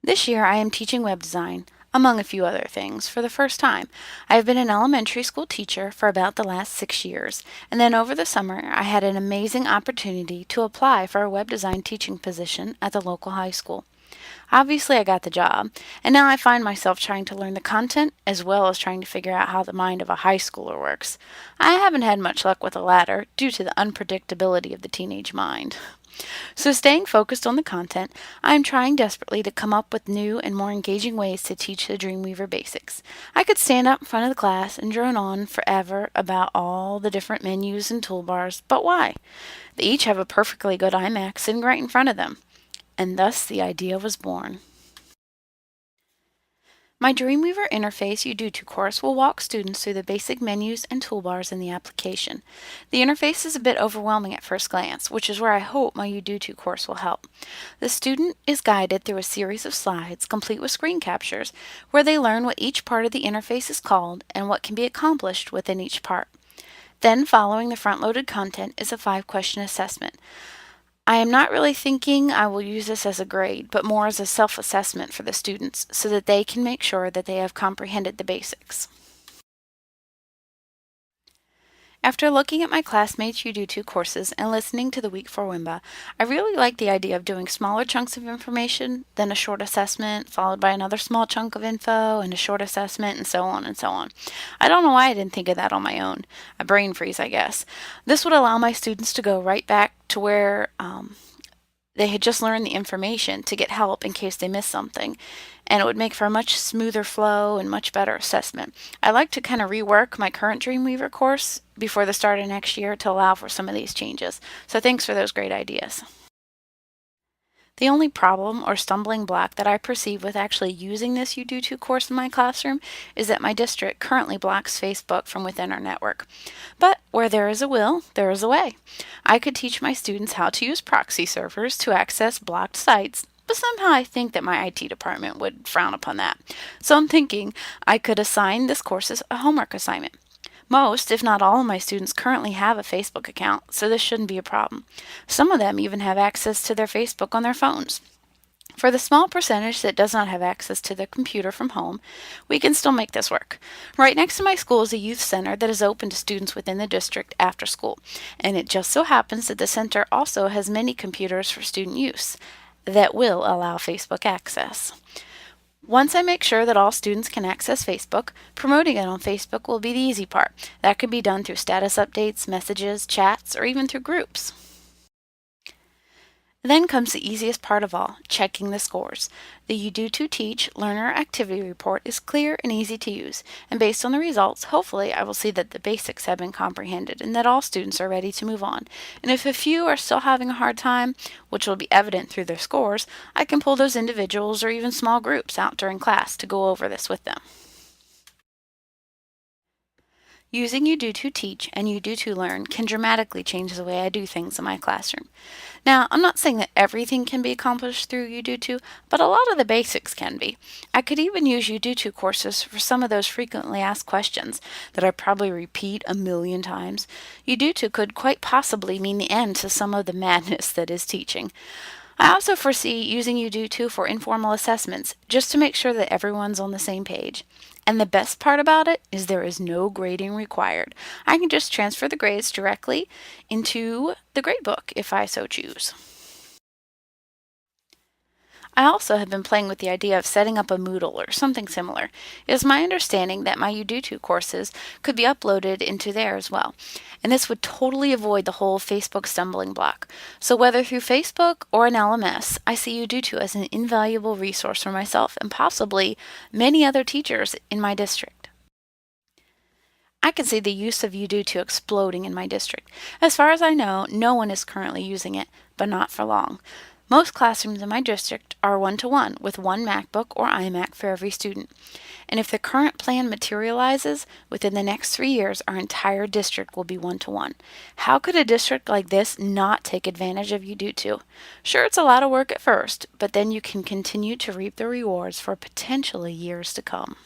This year I am teaching web design, among a few other things, for the first time. I have been an elementary school teacher for about the last 6 years, and then over the summer I had an amazing opportunity to apply for a web design teaching position at the local high school. Obviously, I got the job, and now I find myself trying to learn the content as well as trying to figure out how the mind of a high schooler works. I haven't had much luck with the latter due to the unpredictability of the teenage mind. So, staying focused on the content, I am trying desperately to come up with new and more engaging ways to teach the Dreamweaver basics. I could stand up in front of the class and drone on forever about all the different menus and toolbars, but why? They each have a perfectly good iMac sitting right in front of them. And thus the idea was born. My Dreamweaver Interface Udutu course will walk students through the basic menus and toolbars in the application. The interface is a bit overwhelming at first glance, which is where I hope my Udutu course will help. The student is guided through a series of slides, complete with screen captures, where they learn what each part of the interface is called and what can be accomplished within each part. Then, following the front-loaded content, is a 5-question assessment. I am not really thinking I will use this as a grade, but more as a self-assessment for the students so that they can make sure that they have comprehended the basics. After looking at my classmates' Udutu courses and listening to the Week 4 Wimba, I really like the idea of doing smaller chunks of information, then a short assessment, followed by another small chunk of info and a short assessment, and so on and so on. I don't know why I didn't think of that on my own. A brain freeze, I guess. This would allow my students to go right back to where they had just learned the information to get help in case they missed something, and it would make for a much smoother flow and much better assessment. I like to kind of rework my current Dreamweaver course before the start of next year to allow for some of these changes. So thanks for those great ideas. The only problem or stumbling block that I perceive with actually using this Udutu course in my classroom is that my district currently blocks Facebook from within our network. But where there is a will, there is a way. I could teach my students how to use proxy servers to access blocked sites, but somehow I think that my IT department would frown upon that. So I'm thinking I could assign this course as a homework assignment. Most, if not all, of my students currently have a Facebook account, so this shouldn't be a problem. Some of them even have access to their Facebook on their phones. For the small percentage that does not have access to their computer from home, we can still make this work. Right next to my school is a youth center that is open to students within the district after school, and it just so happens that the center also has many computers for student use that will allow Facebook access. Once I make sure that all students can access Facebook, promoting it on Facebook will be the easy part. That can be done through status updates, messages, chats, or even through groups. Then comes the easiest part of all, checking the scores. The Udutu Teach Learner Activity Report is clear and easy to use, and based on the results, hopefully I will see that the basics have been comprehended and that all students are ready to move on. And if a few are still having a hard time, which will be evident through their scores, I can pull those individuals or even small groups out during class to go over this with them. Using Udutu Teach and Udutu Learn can dramatically change the way I do things in my classroom. Now, I'm not saying that everything can be accomplished through Udutu, but a lot of the basics can be. I could even use Udutu courses for some of those frequently asked questions that I probably repeat a million times. Udutu could quite possibly mean the end to some of the madness that is teaching. I also foresee using Udutu for informal assessments, just to make sure that everyone's on the same page. And the best part about it is there is no grading required. I can just transfer the grades directly into the gradebook if I so choose. I also have been playing with the idea of setting up a Moodle or something similar. It is my understanding that my Udutu courses could be uploaded into there as well, and this would totally avoid the whole Facebook stumbling block. So whether through Facebook or an LMS, I see Udutu as an invaluable resource for myself and possibly many other teachers in my district. I can see the use of Udutu exploding in my district. As far as I know, no one is currently using it, but not for long. Most classrooms in my district are one-to-one with one MacBook or iMac for every student. And if the current plan materializes, within the next 3 years, our entire district will be one-to-one. How could a district like this not take advantage of Udutu? Sure, it's a lot of work at first, but then you can continue to reap the rewards for potentially years to come.